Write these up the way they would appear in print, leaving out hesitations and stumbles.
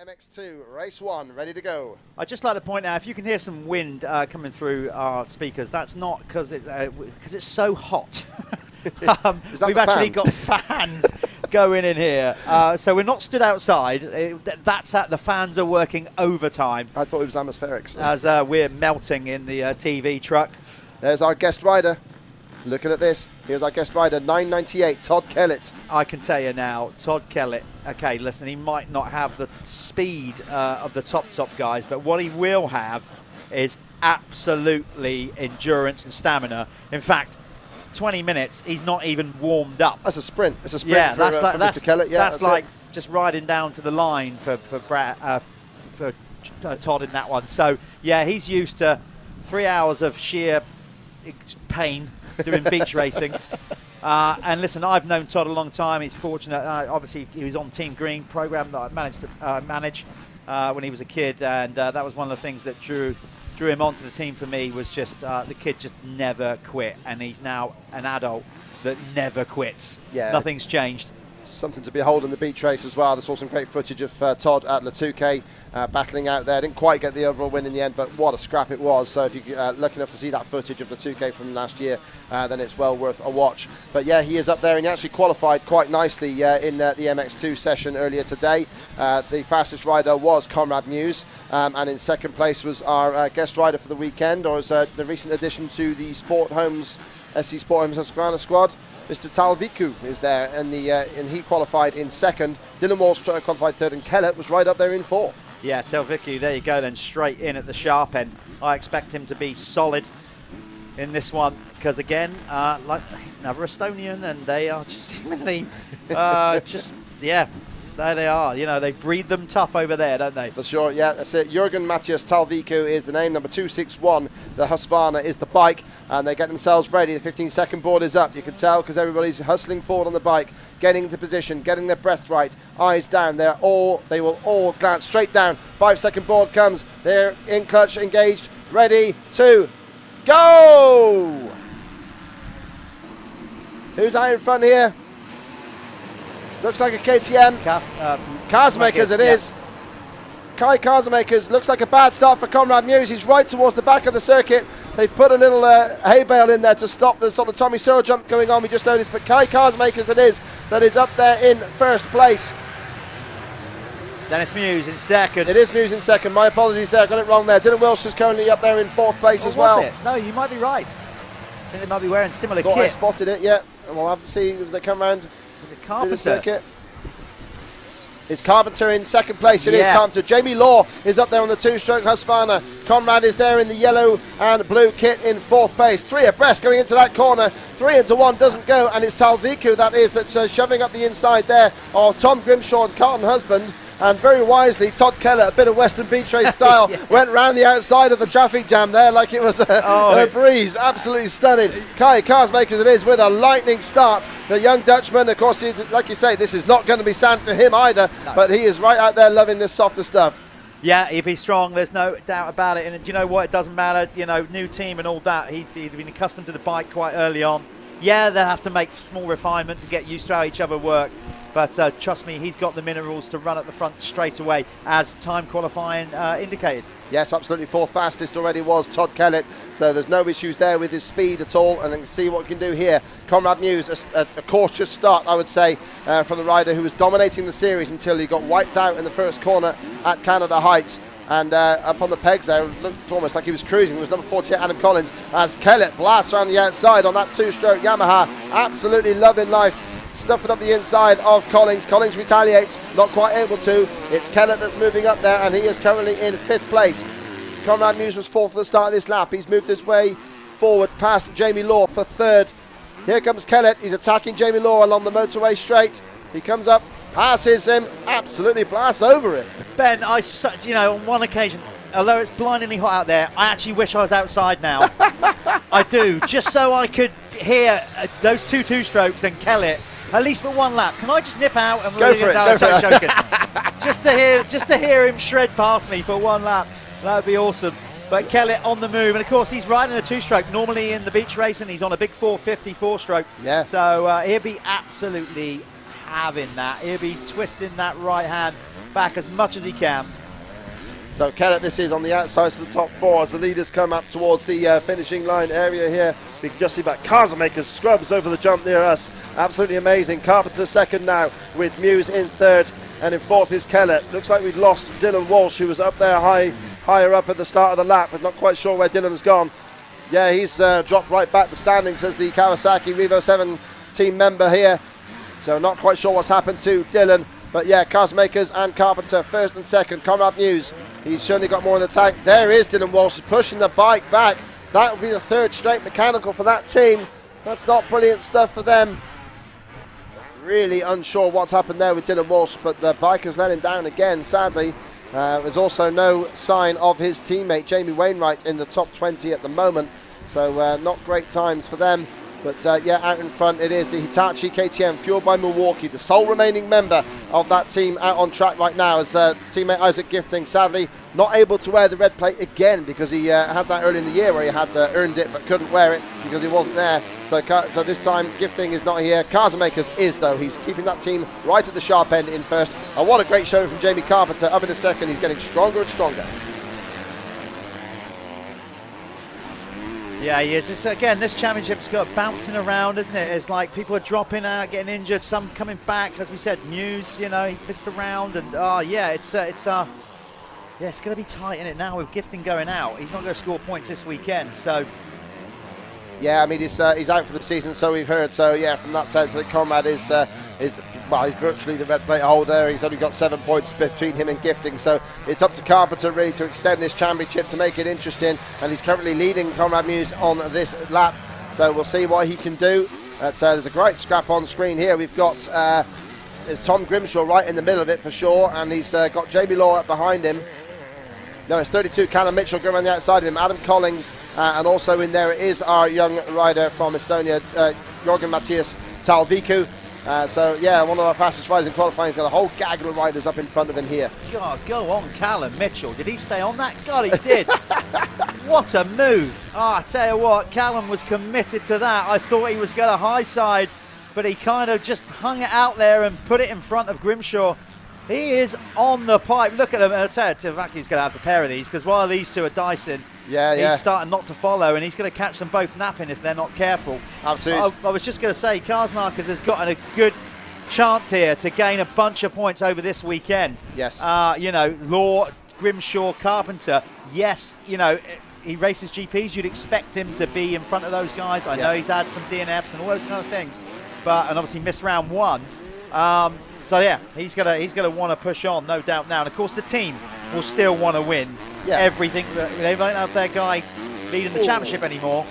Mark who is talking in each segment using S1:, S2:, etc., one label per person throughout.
S1: MX2, race 1, ready to go.
S2: I'd just like to point out, if you can hear some wind coming through our speakers, that's not because it's so hot. We've actually got fans going in here, so we're not stood outside. The fans are working overtime.
S1: I thought it was atmospherics.
S2: As we're melting in the TV truck.
S1: There's our guest rider. Looking at this, here's our guest rider, 998, Todd Kellett.
S2: I can tell you now, Todd Kellett, okay, listen, he might not have the speed of the top guys, but what he will have is absolutely endurance and stamina. In fact, 20 minutes, he's not even warmed up.
S1: That's a sprint. It's a sprint
S2: yeah,
S1: for,
S2: that's like,
S1: Mr. Kellett. Yeah,
S2: that's like just riding down to the line for Todd in that one. So, yeah, he's used to 3 hours of sheer pain doing beach racing. And listen, I've known Todd a long time. He's fortunate. Obviously, he was on Team Green program that I managed to manage when he was a kid, and that was one of the things that drew him onto the team for me. Was just the kid just never quit, and he's now an adult that never quits.
S1: Yeah,
S2: nothing's changed.
S1: Something to behold in the beach race as well. I saw some great footage of Todd at Le Touquet battling out there. Didn't quite get the overall win in the end, but what a scrap it was. So if you're lucky enough to see that footage of Le Touquet from last year, then it's well worth a watch. But yeah, he is up there, and he actually qualified quite nicely in the MX2 session earlier today. The fastest rider was Conrad Muse, and in second place was our guest rider for the weekend, or as the recent addition to the Sport Homes, SC Sport Homes Husqvarna squad, Mr. Talviku is there, and he qualified in second. Dylan Walsh qualified third, and Kellett was right up there in fourth.
S2: Yeah, Talviku, there you go, then straight in at the sharp end. I expect him to be solid in this one, because again, like another Estonian, and they are just seemingly yeah. There they are. You know, they breed them tough over there, don't they?
S1: For sure, yeah, that's it. Jürgen Matthias Talviku is the name, number 261. The Husqvarna is the bike, and they get themselves ready. The 15-second board is up. You can tell because everybody's hustling forward on the bike, getting into position, getting their breath right, eyes down. They will all glance straight down. 5-second board comes. They're in clutch, engaged, ready to go. Who's out in front here? Looks like a KTM. Carsmakers it is. Kai Carsmakers. Looks like a bad start for Conrad Muse. He's right towards the back of the circuit. They've put a little hay bale in there to stop the sort of Tommy Searle jump going on, we just noticed. But Kai Carsmakers it is that is up there in first place.
S2: Dennis Muse in second.
S1: It is Muse in second. My apologies there. I got it wrong there. Dylan Welsh is currently up there in fourth place as well.
S2: Was it? No, you might be right. I think they might be wearing similar kit.
S1: I spotted it, yeah. And we'll have to see if they come round.
S2: Was it Carpenter?
S1: It's Carpenter in second place. It is Carpenter. Jamie Law is up there on the two-stroke Husqvarna. Conrad is there in the yellow and blue kit in fourth place. Three abreast going into that corner. 3 into 1 doesn't go, and it's Talviku that's shoving up the inside there of Tom Grimshaw and Carlton Husband. And very wisely, Todd Kellett, a bit of Western Beach Race style, went round the outside of the traffic jam there like it was a breeze. Absolutely stunning. Kai Carsmakers it is with a lightning start. The young Dutchman, of course, like you say, this is not going to be sand to him either, but he is right out there loving this softer stuff.
S2: Yeah, he'd be strong, there's no doubt about it. And you know what, it doesn't matter, you know, new team and all that. He'd been accustomed to the bike quite early on. Yeah, they'll have to make small refinements and get used to how each other work. But trust me, he's got the minerals to run at the front straight away, as time qualifying indicated.
S1: Yes, absolutely. Fourth fastest already was Todd Kellett, so there's no issues there with his speed at all. And let's see what we can do here. Conrad Muse, a cautious start, I would say, from the rider who was dominating the series until he got wiped out in the first corner at Canada Heights. And up on the pegs there, it looked almost like he was cruising. It was number 48, Adam Collins, as Kellett blasts around the outside on that two-stroke Yamaha. Absolutely loving life. Stuffing up the inside of Collins. Collins retaliates, not quite able to. It's Kellett that's moving up there, and he is currently in fifth place. Conrad Muse was fourth at the start of this lap. He's moved his way forward past Jamie Law for third. Here comes Kellett. He's attacking Jamie Law along the motorway straight. He comes up, passes him, absolutely blasts over it.
S2: Ben, you know, on one occasion, although it's blindingly hot out there, I actually wish I was outside now. I do, just so I could hear those two-strokes and Kellett. At least for one lap. Can I just nip out and
S1: go for it?
S2: No, I'm joking. just to hear him shred past me for one lap. That would be awesome. But Kellett on the move, and of course he's riding a two-stroke. Normally in the beach racing, he's on a big 450 four-stroke.
S1: Yeah.
S2: So he'll be absolutely having that. He'll be twisting that right hand back as much as he can.
S1: So Kellett, this is on the outside of the top 4 as the leaders come up towards the finishing line area here. We can just see back Carmaker's scrubs over the jump near us. Absolutely amazing. Carpenter second now with Muse in third, and in fourth is Kellett. Looks like we've lost Dylan Walsh, who was up there higher up at the start of the lap, but not quite sure where Dylan has gone. Yeah, he's dropped right back the standings as the Kawasaki Revo 7 team member here. So not quite sure what's happened to Dylan. But yeah, Carmakers and Carpenter first and second. Conrad Muse, he's certainly got more in the tank. There is Dylan Walsh pushing the bike back. That will be the third straight mechanical for that team. That's not brilliant stuff for them. Really unsure what's happened there with Dylan Walsh, but the bike has let him down again, sadly. There's also no sign of his teammate, Jamie Wainwright, in the top 20 at the moment. So not great times for them. But yeah, out in front it is the Hitachi KTM, fueled by Milwaukee, the sole remaining member of that team out on track right now, as teammate Isaac Gifting sadly not able to wear the red plate again, because he had that early in the year where he had earned it but couldn't wear it because he wasn't there. So this time Gifting is not here. Carmakers is, though. He's keeping that team right at the sharp end in first. And what a great show from Jamie Carpenter. Up in a second, he's getting stronger and stronger.
S2: Yeah, he is. This championship's got bouncing around, isn't it? It's like people are dropping out, getting injured, some coming back. As we said, Muse, he missed a round, and it's going to be tight in it now with Gifting going out. He's not going to score points this weekend, so. Yeah,
S1: I mean he's out for the season, so we've heard. So yeah, from that sense, that Conrad is he's virtually the red plate holder. He's only got 7 points between him and Gifting, so it's up to Carpenter really to extend this championship to make it interesting. And he's currently leading Conrad Muse on this lap, so we'll see what he can do. There's a great scrap on screen here. We've got it's Tom Grimshaw right in the middle of it for sure, and he's got Jamie Law up behind him. No, it's 32, Callum Mitchell going around the outside of him, Adam Collins, and also in there is our young rider from Estonia, Jorgen Matthias Talviku. So, yeah, one of our fastest riders in qualifying. He's got a whole gaggle of riders up in front of him here.
S2: God, go on, Callum Mitchell. Did he stay on that? God, he did. What a move. I tell you what, Callum was committed to that. I thought he was going to high side, but he kind of just hung it out there and put it in front of Grimshaw. He is on the pipe. Look at him. I'll tell you, Tavaki's going to have a pair of these, because while these two are dicing, he's starting not to follow, and he's going to catch them both napping if they're not careful.
S1: Absolutely.
S2: I was just going to say, Karsmarkers has gotten a good chance here to gain a bunch of points over this weekend.
S1: Yes.
S2: Law, Grimshaw, Carpenter. Yes, he races GPs. You'd expect him to be in front of those guys. I know he's had some DNFs and all those kind of things, and obviously missed round one. So yeah, he's gonna want to push on, no doubt now. And of course, the team will still want to win everything. They won't have their guy leading the championship anymore.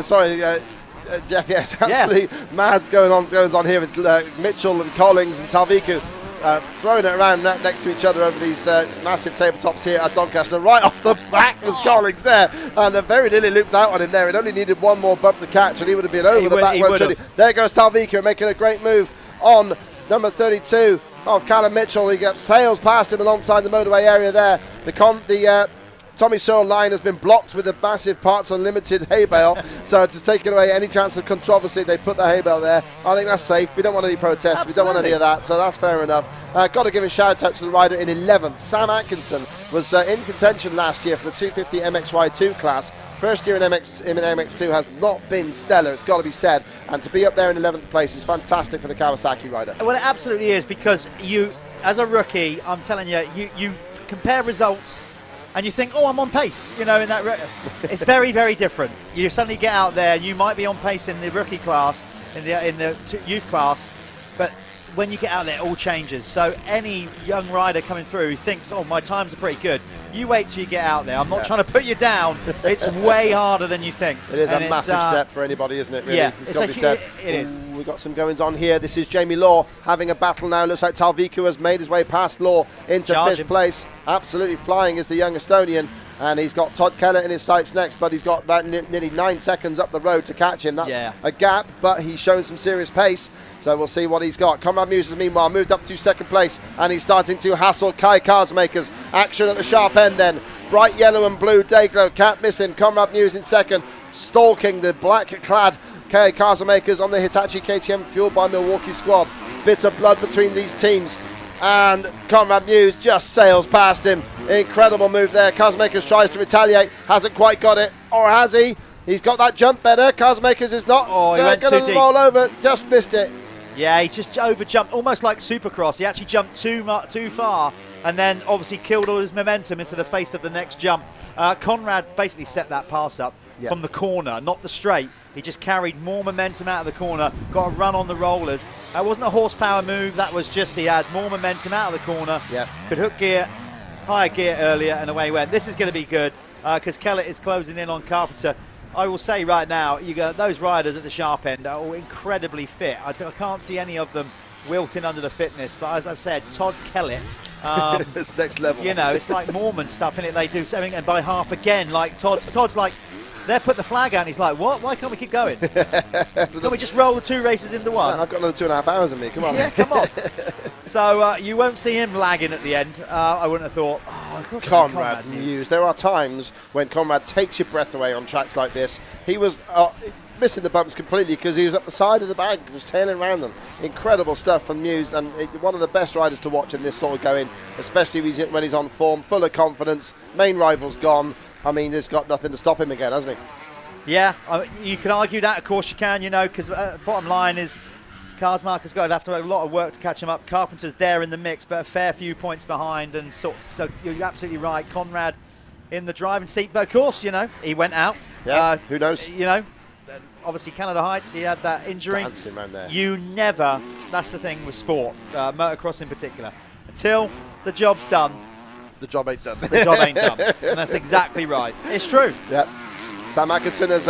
S1: Sorry, Jeff. Yes, absolutely mad going on here with Mitchell and Collins and Talviku throwing it around next to each other over these massive tabletops here at Doncaster. Right off the back was Collins there, and very nearly looped out on him there. It only needed one more bump to catch, and he would have been over the back road. There goes Talviku making a great move on number 32 of Callum Mitchell. He sails past him alongside the motorway area there. The Tommy Searle line has been blocked with a massive Parts Unlimited hay bale, so to take away any chance of controversy, they put the hay bale there. I think that's safe. We don't want any protests. Absolutely. We don't want any of that, so that's fair enough. Got to give a shout out to the rider in 11th. Sam Atkinson was in contention last year for the 250 MXY2 class. First year in MX2 has not been stellar, it's got to be said, and to be up there in 11th place is fantastic for the Kawasaki rider.
S2: Well, it absolutely is, because you, as a rookie, I'm telling you, you compare results and you think, oh, I'm on pace, in that. It's very, very different. You suddenly get out there, you might be on pace in the rookie class, in the youth class, but when you get out there, it all changes. So any young rider coming through who thinks, oh, my times are pretty good, you wait till you get out there. I'm not trying to put you down. It's way harder than you think.
S1: It is a massive step for anybody, isn't it, really?
S2: Yeah,
S1: it's got to be said.
S2: It is.
S1: We've got some goings on here. This is Jamie Law having a battle now. Looks like Talviku has made his way past Law into fifth place. Absolutely flying is the young Estonian. And he's got Todd Kellett in his sights next, but he's got about nearly 9 seconds up the road to catch him. That's a gap, but he's shown some serious pace, so we'll see what he's got. Conrad Muse has meanwhile moved up to second place, and he's starting to hassle Kai Karsmakers. Action at the sharp end then. Bright yellow and blue Dayglow, can't miss him. Conrad Muse in second, stalking the black-clad Kai Karsmakers on the Hitachi KTM fueled by Milwaukee squad. Bit of blood between these teams. and Conrad Muse just sails past him. Incredible move there. Cosmakers tries to retaliate, hasn't quite got it, or has he? He's got that jump better. Cosmakers is not going to roll over, just missed it.
S2: Yeah, he just over-jumped, almost like Supercross. He actually jumped too far, and then obviously killed all his momentum into the face of the next jump. Conrad basically set that pass up from the corner, not the straight. He just carried more momentum out of the corner, got a run on the rollers. That wasn't a horsepower move, that was just he had more momentum out of the corner. Could hook gear, higher gear earlier, and away he went. This is going to be good because Kellett is closing in on Carpenter. I will say right now, those riders at the sharp end are all incredibly fit. I can't see any of them wilting under the fitness, but as I said, Todd Kellett,
S1: it's next level.
S2: It's like Mormon stuff, innit? They do something and by half again, like Todd's like, they put the flag out and he's like, what? Why can't we keep going? Can we just roll the 2 races into one?
S1: Man, I've got another 2.5 hours in me, come on.
S2: Yeah, come on. So you won't see him lagging at the end. I wouldn't have thought,
S1: Conrad Muse. There are times when Conrad takes your breath away on tracks like this. He was missing the bumps completely because he was at the side of the bag, just tailing around them. Incredible stuff from Muse, and one of the best riders to watch in this sort of going, especially when he's on form, full of confidence. Main rival's gone. I mean, there's got nothing to stop him again, hasn't he?
S2: Yeah, you can argue that, of course you can, because bottom line is Karsmarker's got to have to do a lot of work to catch him up. Carpenter's there in the mix, but a fair few points behind, and so you're absolutely right. Conrad in the driving seat, but of course, he went out.
S1: Yeah, who knows?
S2: Obviously Canada Heights, he had that injury.
S1: Dancing around there.
S2: You never, that's the thing with sport, motocross in particular, until the job's done.
S1: The job ain't done.
S2: The job ain't done. And that's exactly right. It's true.
S1: Yeah. Sam Atkinson has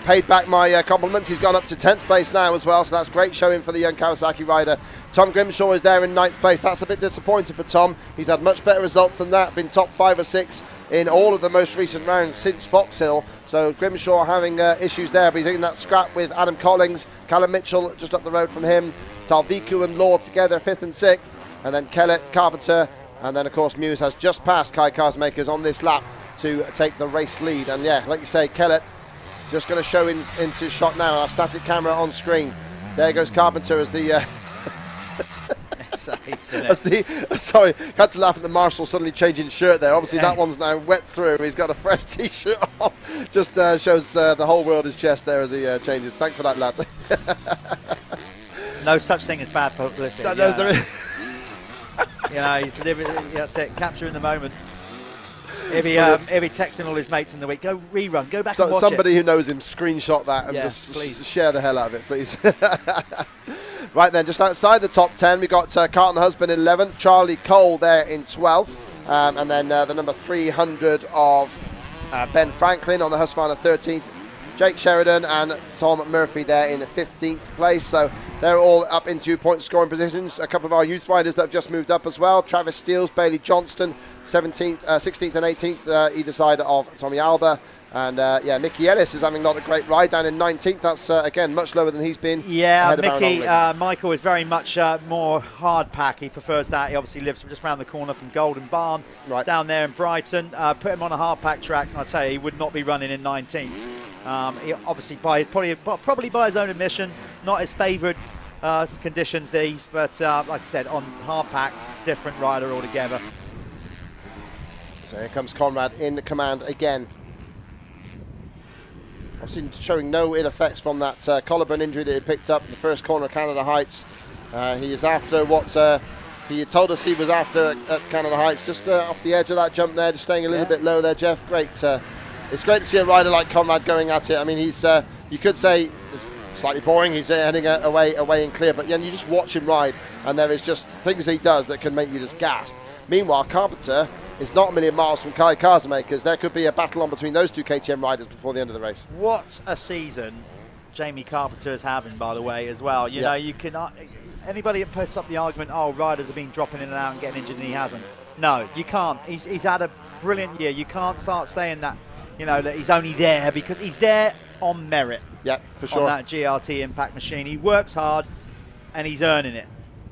S1: paid back my compliments. He's gone up to 10th place now as well, so that's great showing for the young Kawasaki rider. Tom Grimshaw is there in 9th place. That's a bit disappointing for Tom. He's had much better results than that, been top 5 or 6 in all of the most recent rounds since Foxhill. So Grimshaw having issues there, but he's in that scrap with Adam Collins, Callum Mitchell just up the road from him, Talviku and Law together 5th and 6th, and then Kellett, Carpenter, and then of course Muse has just passed Kai Karsmakers on this lap to take the race lead. And yeah, like you say, Kellett just going to show into shot now. Our static camera on screen. There goes Carpenter as the sorry, had to laugh at the marshal suddenly changing shirt there. Obviously that one's now wet through. He's got a fresh t-shirt on. Just shows the whole world his chest there as he changes. Thanks for that, lad.
S2: No such thing as bad publicity.
S1: There is.
S2: He's living, that's it, capturing the moment. He'll be texting all his mates in the week, go rerun, go back and watch
S1: somebody
S2: it.
S1: who knows him, screenshot that and just share the hell out of it, please. Right then, just outside the top 10, we got Carlton Husband in 11th, Charlie Cole there in 12th, and then the number 300 of Ben Franklin on the Husqvarna 13th, Jake Sheridan and Tom Murphy there in 15th place. So they're all up into point scoring positions. A couple of our youth riders that have just moved up as well. Travis Steels, Bailey Johnston, 16th and 18th, either side of Tommy Alba. And Mickey Ellis is having not a great ride down in 19th. That's again much lower than he's been.
S2: Yeah, Mickey, Michael is very much more hard pack. He prefers that. He obviously lives just around the corner from Golden Barn, down there in Brighton. Put him on a hard pack track, and I tell you, he would not be running in 19th. He obviously probably by his own admission, not his favoured conditions these, but like I said, on hard pack, different rider altogether.
S1: So here comes Conrad in command again. Obviously showing no ill effects from that collarbone injury that he picked up in the first corner of Canada Heights. He is after what he had told us he was after at Canada Heights, just off the edge of that jump there, just staying a little bit low there, Jeff. Great. It's great to see a rider like Conrad going at it. I mean, he's you could say it's slightly boring. He's heading away and clear, but you just watch him ride, and there is just things he does that can make you just gasp. Meanwhile, Carpenter is not a million miles from Kai Karsmakers. There could be a battle on between those two KTM riders before the end of the race.
S2: What a season Jamie Carpenter is having, by the way, as well. You know, you can anybody that puts up the argument, oh, riders have been dropping in and out and getting injured, and he hasn't. No, you can't. He's had a brilliant year. You can't start saying that, that he's only there, because he's there on merit.
S1: Yeah, for sure.
S2: On that GRT impact machine. He works hard, and he's earning it.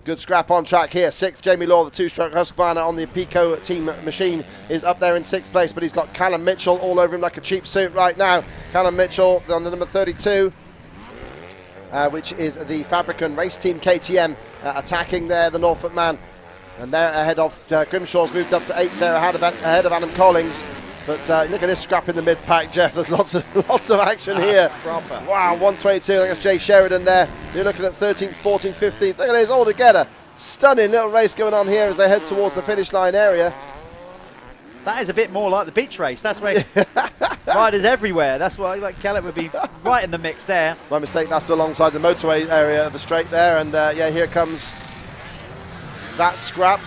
S1: Good scrap on track here. 6th, Jamie Law, the two-stroke Husqvarna on the Pico team machine, is up there in 6th place, but he's got Callum Mitchell all over him like a cheap suit right now. Callum Mitchell on the number 32. which is the Fabricant Race Team KTM, attacking there, the Norfolk man. And they're ahead of Grimshaw's moved up to 8th there, ahead of Adam Collins. But look at this scrap in the mid-pack, Jeff. There's lots of action here.
S2: Proper.
S1: Wow, 122. I think that's Jay Sheridan there. You're looking at 13th, 14th, 15th. Look at this all together. Stunning little race going on here as they head towards the finish line area.
S2: That is a bit more like the beach race. That's where riders everywhere. That's why like Kellett would be right in the mix there.
S1: My mistake, that's alongside the motorway area of the straight there. And yeah, here comes that scrap.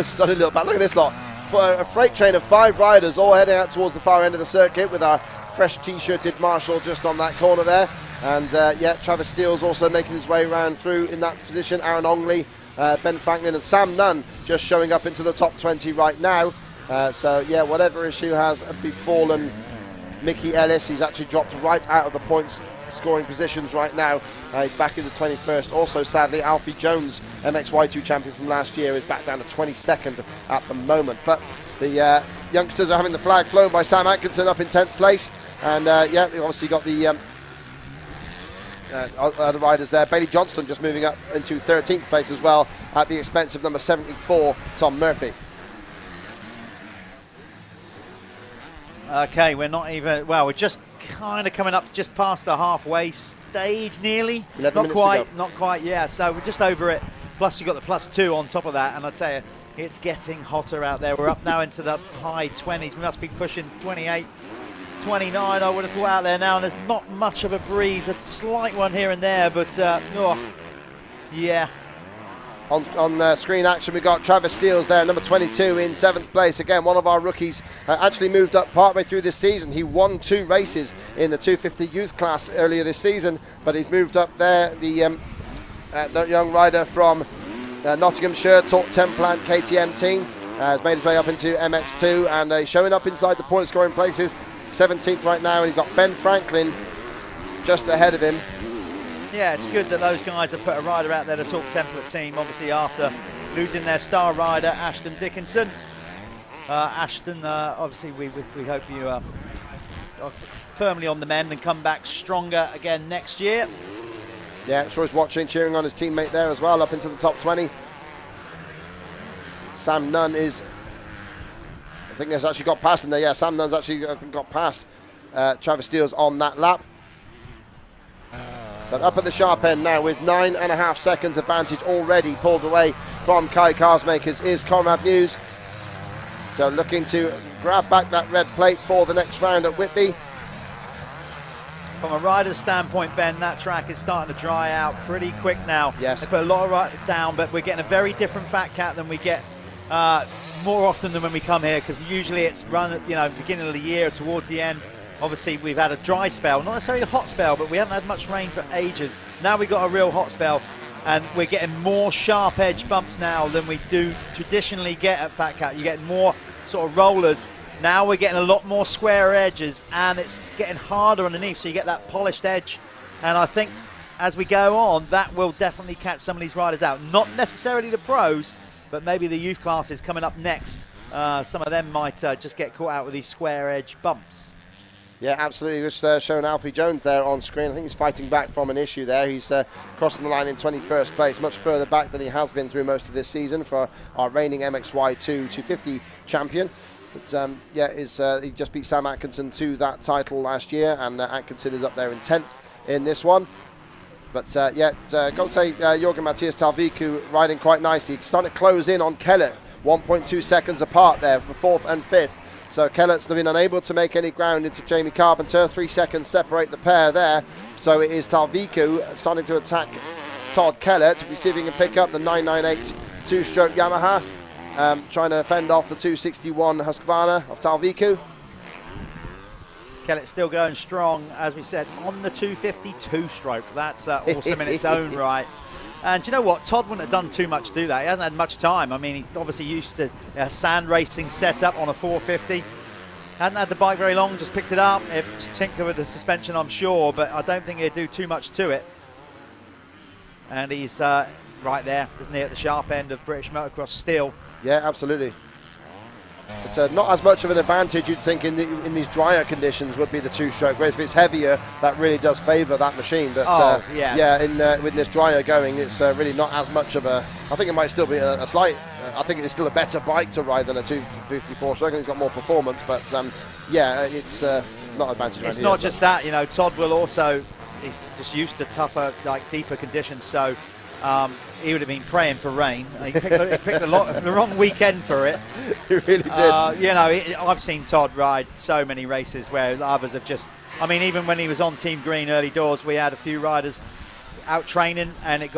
S1: Stunning little back. Look at this lot. For a freight train of 5 riders all heading out towards the far end of the circuit with our fresh t-shirted Marshall just on that corner there. And yeah, Travis Steele's also making his way around through in that position. Aaron Ongley, Ben Franklin and Sam Nunn just showing up into the top 20 right now. So yeah, whatever issue has befallen Mickey Ellis, he's actually dropped right out of the points scoring positions right now. He's back in the 21st. Also, sadly, Alfie Jones, MX2 champion from last year, is back down to 22nd at the moment. But the youngsters are having the flag flown by Sam Atkinson up in 10th place. And yeah, they obviously got the other riders there. Bailey Johnston just moving up into 13th place as well at the expense of number 74, Tom Murphy.
S2: Okay, we're not even, well, we're just kind of coming up to just past the halfway stage nearly.
S1: 11 minutes to go.
S2: Not quite, yeah. So we're just over it. Plus you've got the +2 on top of that. And I tell you, it's getting hotter out there. We're up now into the high 20s. We must be pushing 28, 29, I would have thought out there now. And there's not much of a breeze, a slight one here and there, but oh, yeah.
S1: On screen action, we got Travis Steele's there, number 22 in 7th place. Again, one of our rookies actually moved up partway through this season. He won 2 races in the 250 youth class earlier this season, but he's moved up there. The young rider from Nottinghamshire, Talk 10 Plant KTM team, has made his way up into MX2 and showing up inside the point scoring places. 17th right now, and he's got Ben Franklin just ahead of him.
S2: Yeah, it's good that those guys have put a rider out there to talk template team, obviously after losing their star rider, Ashton Dickinson. Ashton, obviously we hope you are firmly on the mend and come back stronger again next year.
S1: Yeah, I'm sure he's watching, cheering on his teammate there as well, up into the top 20. Sam Nunn is, I think has actually got past him there. Yeah, Sam Nunn's actually, I think, got past Travis Steele's on that lap. But up at the sharp end now with 9.5 seconds advantage already pulled away from Kai Carsmakers is Conrad Muse. So looking to grab back that red plate for the next round at Whitby.
S2: From a rider's standpoint, Ben, that track is starting to dry out pretty quick now.
S1: Yes.
S2: They put a lot of riders down, but we're getting a very different FatCat than we get more often than when we come here, because usually it's run at, you know, beginning of the year towards the end. Obviously, we've had a dry spell, not necessarily a hot spell, but we haven't had much rain for ages. Now we've got a real hot spell, and we're getting more sharp edge bumps now than we do traditionally get at FatCat. You get more sort of rollers. Now we're getting a lot more square edges, and it's getting harder underneath, so you get that polished edge. And I think as we go on, that will definitely catch some of these riders out. Not necessarily the pros, but maybe the youth classes coming up next. Some of them might just get caught out with these square edge bumps.
S1: Yeah, absolutely. Just showing Alfie Jones there on screen. I think he's fighting back from an issue there. He's crossing the line in 21st place, much further back than he has been through most of this season for our reigning MXY2 250 champion. But yeah, he just beat Sam Atkinson to that title last year, and Atkinson is up there in 10th in this one. But yeah, got to say, Jorgen Matthias Talviku riding quite nicely. Starting to close in on Kellett, 1.2 seconds apart there for 4th and 5th. So Kellett's been unable to make any ground into Jamie Carpenter. 3 seconds separate the pair there. So it is Talviku starting to attack Todd Kellett. We see if he can pick up the 998 2-stroke Yamaha. Trying to fend off the 261 Husqvarna of Talviku.
S2: Kellett's still going strong, as we said, on the 250 2-stroke. That's awesome in its own right. And do you know what? Todd wouldn't have done too much to do that. He hasn't had much time. I mean, he's obviously used to a sand racing setup on a 450. Hadn't had the bike very long, just picked it up. It tinkered with the suspension, I'm sure, but I don't think he'd do too much to it. And he's right there, isn't he, at the sharp end of British Motocross still.
S1: Yeah, absolutely. it's not as much of an advantage you'd think in these drier conditions would be the two-stroke. Whereas if it's heavier, that really does favour that machine. But with this drier going, it's really not as much of a. I think it might still be a slight. I think it's still a better bike to ride than a 254-stroke. I think it's got more performance, but it's not advantage.
S2: It's not just that, you know. Todd will also. He's just used to tougher, like deeper conditions, so. He would have been praying for rain. He picked the wrong weekend for it.
S1: He really did.
S2: You know, I've seen Todd ride so many races where others have just. I mean, even when he was on Team Green early doors, we had a few riders out training, and it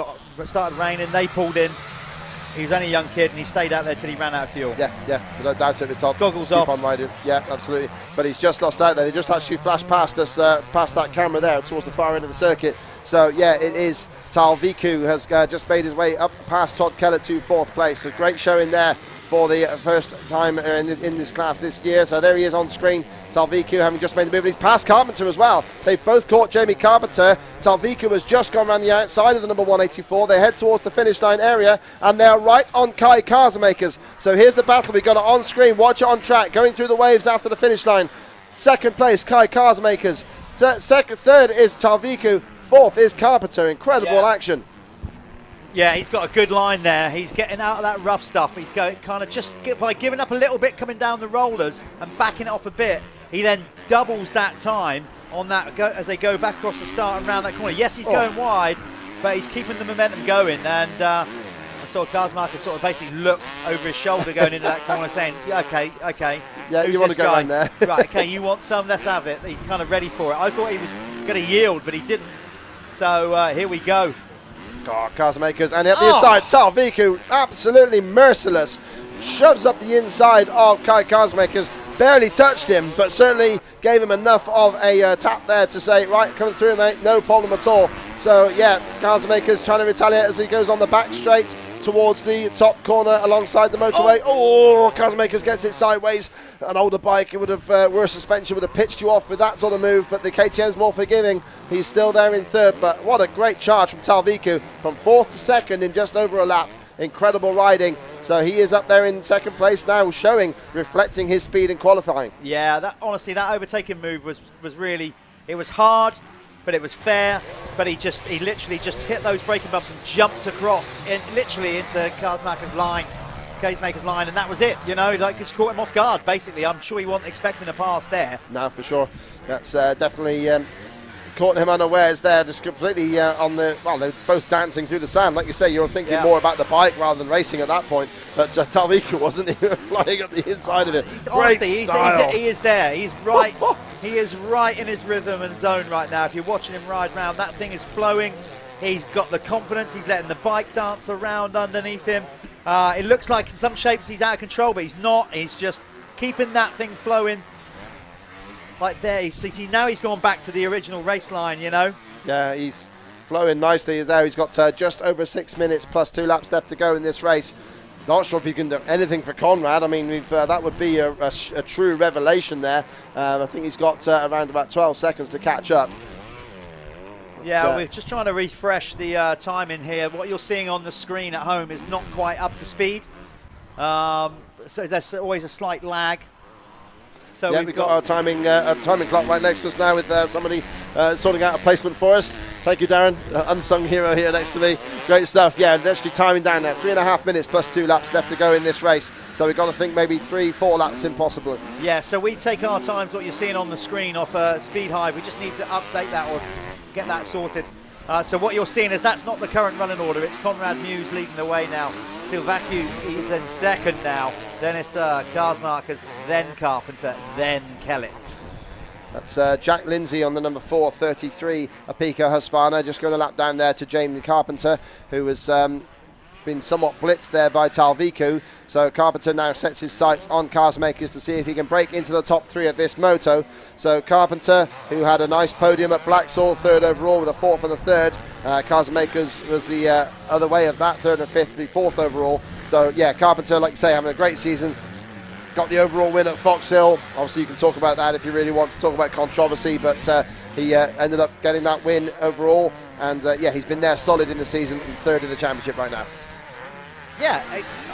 S2: started raining. They pulled in. He was only a young kid, and he stayed out there till he ran out of fuel.
S1: Yeah, without doubt at the top.
S2: Goggles
S1: keep
S2: off.
S1: on riding. Yeah, absolutely. But he's just lost out there. They just actually flashed past us, past that camera there, towards the far end of the circuit. So yeah, it is Talviku has just made his way up past Todd Kellett to 4th place. A great showing there for the first time in this class this year. So there he is on screen. Talviku having just made the move. He's passed Carpenter as well. They've both caught Jamie Carpenter. Talviku has just gone around the outside of the number 184. They head towards the finish line area, and they are right on Kai Carzamakers. So here's the battle. We've got it on screen. Watch it on track. Going through the waves after the finish line. 2nd place, Kai Carzamakers. Third is Talviku. 4th is Carpenter. Incredible action.
S2: Yeah, he's got a good line there. He's getting out of that rough stuff. He's going kind of just by giving up a little bit coming down the rollers and backing it off a bit. He then doubles that time on that as they go back across the start and round that corner. Yes, he's going wide, but he's keeping the momentum going. And I saw Karsmarker sort of basically look over his shoulder going into that corner saying, yeah, okay.
S1: Yeah, you want to go around there.
S2: Right, okay, you want some, let's have it. He's kind of ready for it. I thought he was going to yield, but he didn't. So here we go.
S1: Carzamakers, and at the inside, Talviku, absolutely merciless, shoves up the inside of Kai Carzamakers, barely touched him, but certainly gave him enough of a tap there to say, right, coming through, mate, no problem at all. So yeah, Carzamakers trying to retaliate as he goes on the back straight towards the top corner alongside the motorway. Carzamakers gets it sideways. An older bike, it would have worse suspension, would have pitched you off with that sort of move, but the KTM's more forgiving. He's still there in 3rd, but what a great charge from Talviku from 4th to 2nd in just over a lap. Incredible riding. So he is up there in 2nd place now, reflecting his speed in qualifying.
S2: Yeah, honestly, that overtaking move was really, it was hard, but it was fair. But he literally just hit those braking bumps and jumped across, literally into Karsmaker's line, and that was it. You know, like just caught him off guard. Basically, I'm sure he wasn't expecting a pass there.
S1: No, for sure. That's definitely caught him unawares there, just completely on the. Well, they're both dancing through the sand, like you say. You're thinking more about the bike rather than racing at that point. But Talviku wasn't even flying up the inside of it.
S2: He is there. He's right. He is right in his rhythm and zone right now. If you're watching him ride round, that thing is flowing. He's got the confidence. He's letting the bike dance around underneath him. It looks like in some shapes he's out of control, but he's not. He's just keeping that thing flowing. Like there, now he's gone back to the original race line, you know. Yeah,
S1: he's flowing nicely there. He's got just over 6 minutes plus 2 laps left to go in this race. Not sure if he can do anything for Conrad. I mean, that would be a true revelation there. I think he's got around about 12 seconds to catch up.
S2: Yeah, we're just trying to refresh the time in here. What you're seeing on the screen at home is not quite up to speed. So there's always a slight lag. So
S1: yeah, we've got our timing clock right next to us now with somebody sorting out a placement for us. Thank you, Darren, unsung hero here next to me. Great stuff. Yeah, actually timing down now. 3.5 minutes plus 2 laps left to go in this race. So we've got to think maybe 3-4 laps impossible.
S2: Yeah, so we take our times, what you're seeing on the screen, off Speed Hive. We just need to update that or get that sorted. So what you're seeing is that's not the current running order. It's Conrad Muse leading the way now. Silvacu is in 2nd now. Then it's Karsmarkers, then Carpenter, then Kellett.
S1: That's Jack Lindsay on the number 4, 33, Apika Husqvarna. Just going a lap down there to Jamie Carpenter, who has been somewhat blitzed there by Talviku. So Carpenter now sets his sights on Karsmakers to see if he can break into the top 3 of this moto. So Carpenter, who had a nice podium at Blacksall, 3rd overall with a 4th and a 3rd. Karsmakers was the other way of that, 3rd and 5th, be 4th overall. So yeah, Carpenter, like you say, having a great season. Got the overall win at Fox Hill. Obviously you can talk about that if you really want to talk about controversy, but he ended up getting that win overall. And yeah, he's been there solid in the season and 3rd in the championship right now.
S2: yeah,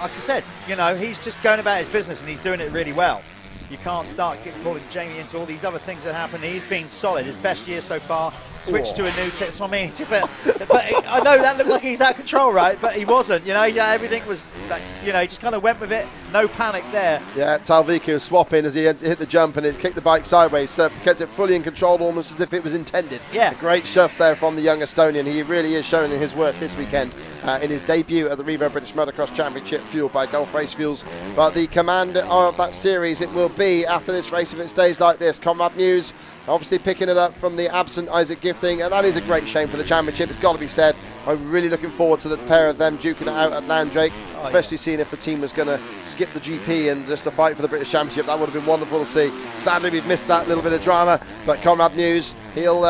S2: like I said, you know, he's just going about his business and he's doing it really well. You can't start pulling Jamie into all these other things that happen. He's been solid. His best year so far. Switched to a new tip. So I mean, but I know that looked like he's out of control, right? But he wasn't. You know, everything was, like, you know, he just kind of went with it. No panic there.
S1: Yeah, Talviku swapping as he hit the jump and it kicked the bike sideways. So kept it fully in control, almost as if it was intended.
S2: Yeah.
S1: A great shove there from the young Estonian. He really is showing his worth this weekend in his debut at the Revo British Motocross Championship, fueled by Gulf Race Fuels. But the commander of that series, it will be after this race, if it stays like this, Conrad Muse obviously picking it up from the absent Isaac Gifting, and that is a great shame for the championship, it's got to be said. I'm really looking forward to the pair of them duking it out at Landrake, especially seeing if the team was going to skip the GP and just to fight for the British Championship. That would have been wonderful to see. Sadly, we've missed that little bit of drama, but Conrad Muse, he'll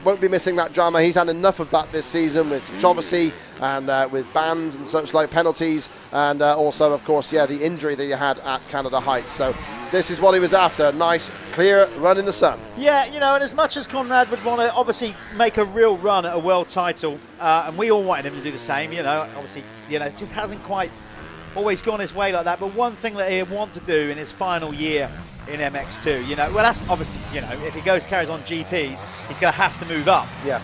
S1: won't be missing that drama. He's had enough of that this season with controversy and with bans and such like penalties, and also, of course, yeah, the injury that he had at Canada Heights. So this is what he was after. Nice, clear run in the sun. Yeah,
S2: you know, and as much as Conrad would want to obviously make a real run at a world title, and we all wanted him to do the same, you know, obviously, you know, it just hasn't quite always gone his way like that. But one thing that he'd want to do in his final year in MX2, you know, well, that's obviously, you know, if he carries on GPs, he's going to have to move up.
S1: Yeah.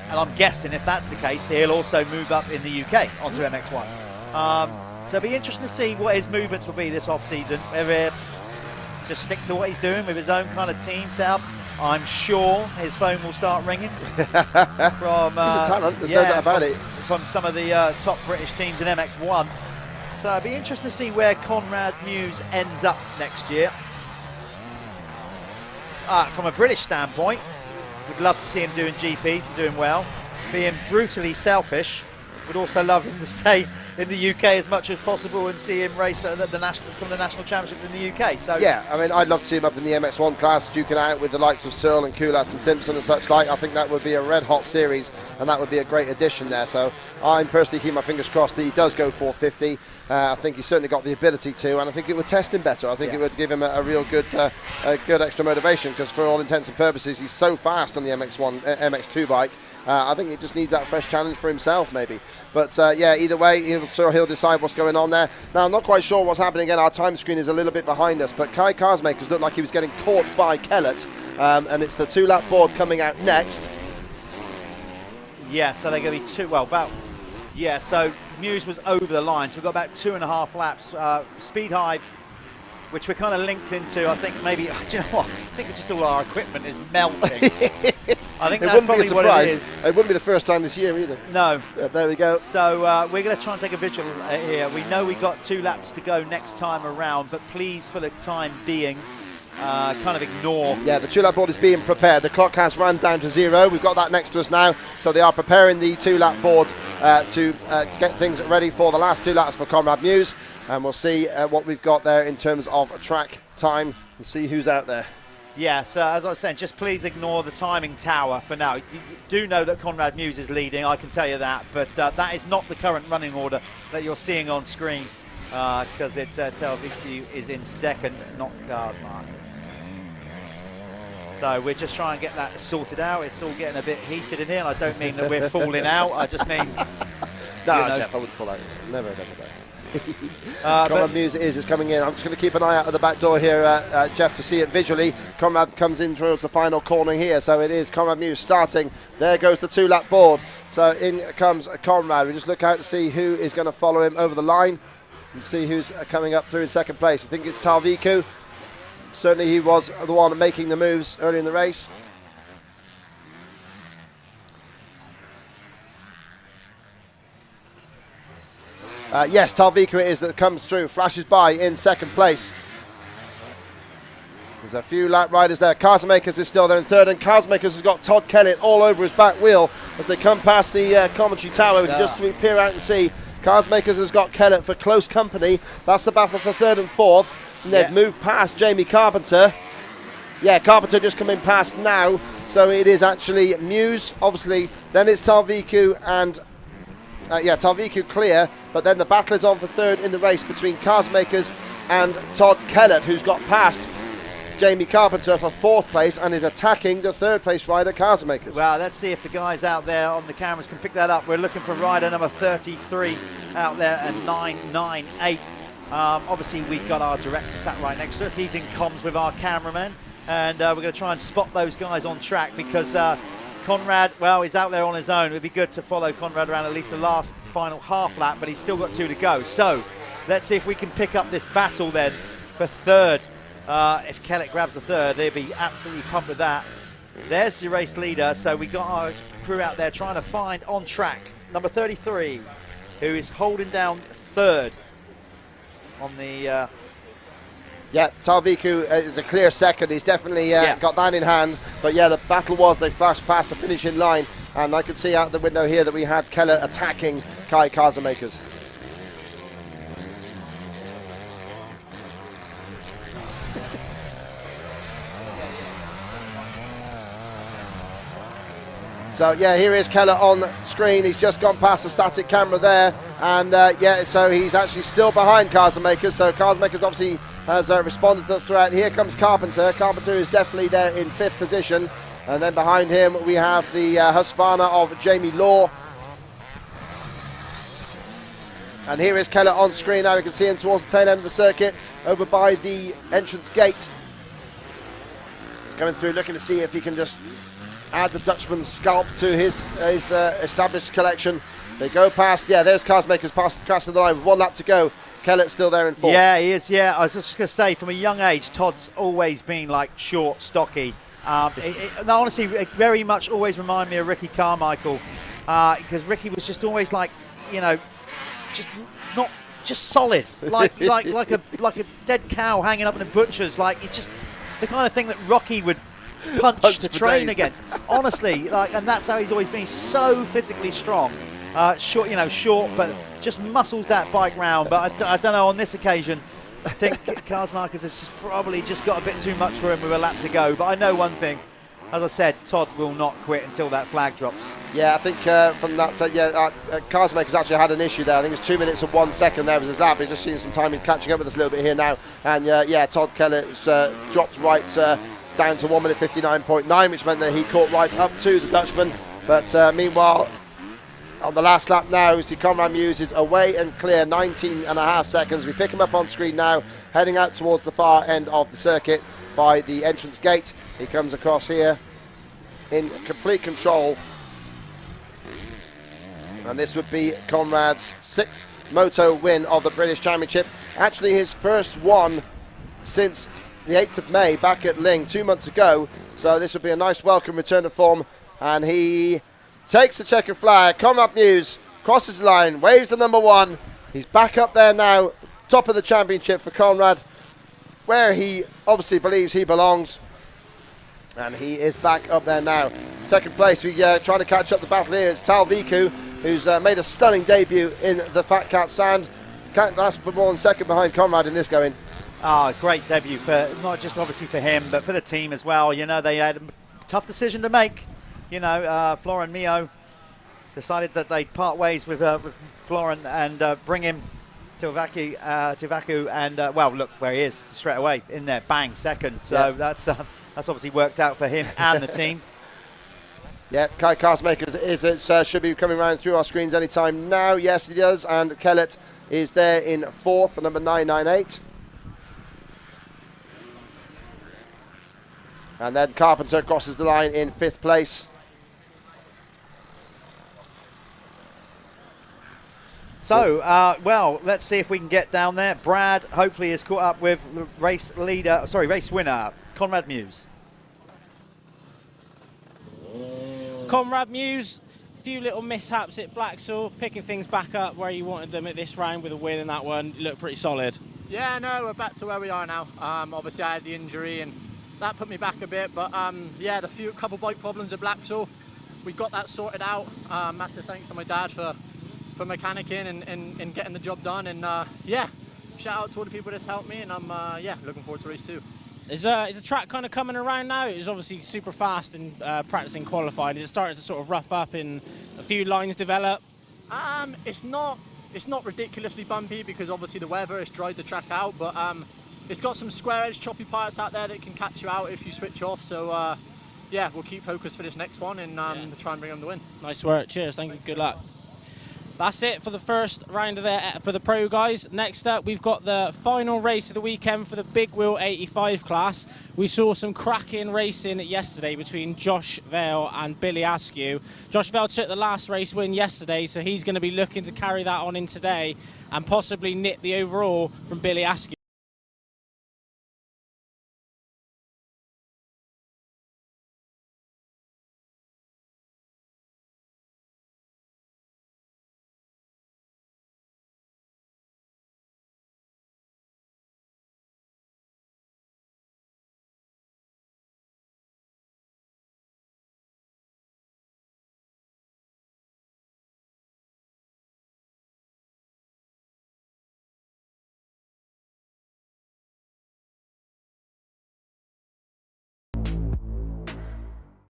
S2: And I'm guessing if that's the case, he'll also move up in the UK onto MX1. So it'll be interesting to see what his movements will be this off-season. Whether just stick to what he's doing with his own kind of team setup. I'm sure his phone will start ringing from.
S1: He's a talent. There's no doubt about it.
S2: From some of the top British teams in MX1. So it'll be interesting to see where Conrad Muse ends up next year. From a British standpoint, we'd love to see him doing GPs and doing well. Being brutally selfish, we'd also love him to stay in the UK as much as possible and see him race at some of the national championships in the UK. So
S1: yeah, I mean, I'd love to see him up in the MX1 class, duking out with the likes of Searle and Kulas and Simpson and such like. I think that would be a red-hot series, and that would be a great addition there. So I'm personally keeping my fingers crossed that he does go 450. I think he's certainly got the ability to, and I think it would test him better. I think it would give him a real good extra motivation, because for all intents and purposes, he's so fast on the MX2 bike. I think he just needs that fresh challenge for himself, maybe. But yeah, either way, he'll decide what's going on there. Now, I'm not quite sure what's happening again. Our time screen is a little bit behind us, but Kai Karsmakers looked like he was getting caught by Kellett, and it's the two-lap board coming out next.
S2: Yeah, so they're going to be so Muse was over the line, so we've got about 2.5 laps. Speed Hive, which we're kind of linked into, I think maybe, do you know what? I think it's just all our equipment is melting. I think that's probably what it is.
S1: It wouldn't be the first time this year either.
S2: No.
S1: There we go.
S2: So we're going to try and take a visual here. We know we've got 2 laps to go next time around, but please, for the time being, kind of ignore.
S1: Yeah, the 2-lap board is being prepared. The clock has run down to 0. We've got that next to us now. So they are preparing the 2-lap board to get things ready for the last 2 laps for Conrad Muse. And we'll see what we've got there in terms of track time and see who's out there.
S2: Yeah, so as I was saying, just please ignore the timing tower for now. You do know that Conrad Muse is leading, I can tell you that, but that is not the current running order that you're seeing on screen, because it's Talviku is in second, not Karsmakers. So we're just trying to get that sorted out. It's all getting a bit heated in here, and I don't mean that we're falling out, I just mean...
S1: No, Jeff, I wouldn't fall out. Never. Conrad Muse is coming in. I'm just going to keep an eye out of the back door here, Jeff, to see it visually. Conrad comes in towards the final corner here, so it is Conrad Muse starting. There goes the 2-lap board. So in comes Conrad. We just look out to see who is going to follow him over the line and see who's coming up through in second place. I think it's Talviku. Certainly he was the one making the moves early in the race. Yes, Talviku it is that comes through, flashes by in second place. There's a few lap riders there. Karsmakers is still there in third, and Karsmakers has got Todd Kellett all over his back wheel as they come past the commentary tower. We can just peer out and see Karsmakers has got Kellett for close company. That's the battle for third and fourth. And they've moved past Jamie Carpenter. Yeah, Carpenter just coming past now. So it is actually Muse, obviously. Then it's Talviku and... Talviku clear, but then the battle is on for third in the race between Karsmakers and Todd Kellett, who's got past Jamie Carpenter for 4th place and is attacking the 3rd place rider, Carzamakers.
S2: Well, let's see if the guys out there on the cameras can pick that up. We're looking for rider number 33 out there at 998. Obviously, we've got our director sat right next to us. He's in comms with our cameraman, and we're going to try and spot those guys on track because Conrad, well, he's out there on his own. It would be good to follow Conrad around at least the last final half lap, but he's still got 2 to go. So let's see if we can pick up this battle then for 3rd. If Kellett grabs the 3rd, they'd be absolutely pumped with that. There's the race leader. So we got our crew out there trying to find on track number 33, who is holding down 3rd on the...
S1: Yeah, Talviku is a clear 2nd. He's definitely got that in hand. But yeah, the battle was they flashed past the finishing line. And I could see out the window here that we had Kellett attacking Kai Carzamakers. So yeah, here is Kellett on screen. He's just gone past the static camera there, and yeah, so he's actually still behind Carzamakers. So Carzamakers obviously has responded to the threat. Here comes Carpenter. Carpenter is definitely there in 5th position, and then behind him we have the Husqvarna of Jamie Law. And here is Kellett on screen now. We can see him towards the tail end of the circuit, over by the entrance gate. He's coming through, looking to see if he can just add the Dutchman's scalp to his established collection. They go past, yeah, there's Carzamakers past crossing the line with 1 lap to go. Kellett's still there in 4th.
S2: Yeah, he is, yeah. I was just going to say, from a young age, Todd's always been like short, stocky. Honestly, it very much always reminded me of Ricky Carmichael, because Ricky was just always like, you know, just solid, like a dead cow hanging up in a butcher's. Like, it's just the kind of thing that Rocky would punch to train against. Honestly, like, and that's how he's always been, so physically strong. Short, you know, short, but just muscles that bike round. But I don't know, on this occasion, I think Carzamakers has just probably just got a bit too much for him with a lap to go. But I know one thing, as I said, Todd will not quit until that flag drops. Yeah, I think from that side, yeah, Carzamakers actually had an issue there. I think it was 2 minutes and 1 second there was his lap. He's just seen some time. He's catching up with us a little bit here now. And yeah, Todd Kellett's dropped right down to 1 minute 59.9, which meant that he caught right up to the Dutchman. But meanwhile, on the last lap now, we see Conrad Muse is away and clear, 19.5 seconds. We pick him up on screen now, heading out towards the far end of the circuit by the entrance gate. He comes across here in complete control. And this would be Conrad's 6th moto win of the British Championship. Actually his first one since the 8th of May back at Ling 2 months ago. So this would be a nice welcome return to form. And he takes the checkered flag. Conrad Muse crosses the line, waves the number 1. He's back up there now, top of the championship for Conrad, where he obviously believes he belongs. And he is back up there now. 2nd place, we trying to catch up the battle here. It's Talviku, who's made a stunning debut in the Fat Cat Sand. Can't last for more than 2nd behind Conrad in this going. Great debut, for not just obviously for him, but for the team as well. You know, they had a tough decision to make. You know, Florent Mio decided that they'd part ways with Florent and bring him to Vacu, and well, look where he is straight away in there, bang, 2nd. So that's obviously worked out for him and the team. Yeah, Kai Carzamakers should be coming around through our screens anytime now. Yes, he does, and Kellett is there in 4th, the number 998. And then Carpenter crosses the line in 5th place. So, well, let's see if we can get down there. Brad hopefully is caught up with the race winner, Conrad Muse.
S3: Conrad Muse, a few little mishaps at Blacksaw, picking things back up where you wanted them at this round with a win in that one. You look pretty solid.
S4: Yeah, no, we're back to where we are now. Obviously, I had the injury and that put me back a bit, but yeah, the couple bike problems at Blacksaw, we got that sorted out. Massive thanks to my dad for mechanicking and getting the job done, and yeah, shout out to all the people that's helped me, and I'm yeah, looking forward to race 2.
S3: Is the track kind of coming around now? It was obviously super fast in practicing qualifying. Is it starting to sort of rough up and a few lines develop?
S4: It's not ridiculously bumpy because obviously the weather has dried the track out, but it's got some square edge choppy parts out there that can catch you out if you switch off. So yeah, we'll keep focused for this next one and try and bring them the win.
S3: Nice work. Cheers. Thank you. Good luck. That's it for the first round of for the pro guys. Next up, we've got the final race of the weekend for the big wheel 85 class. We saw some cracking racing yesterday between Josh Vale and Billy Askew. Josh Vale took the last race win yesterday, so he's going to be looking to carry that on in today and possibly nip the overall from Billy Askew.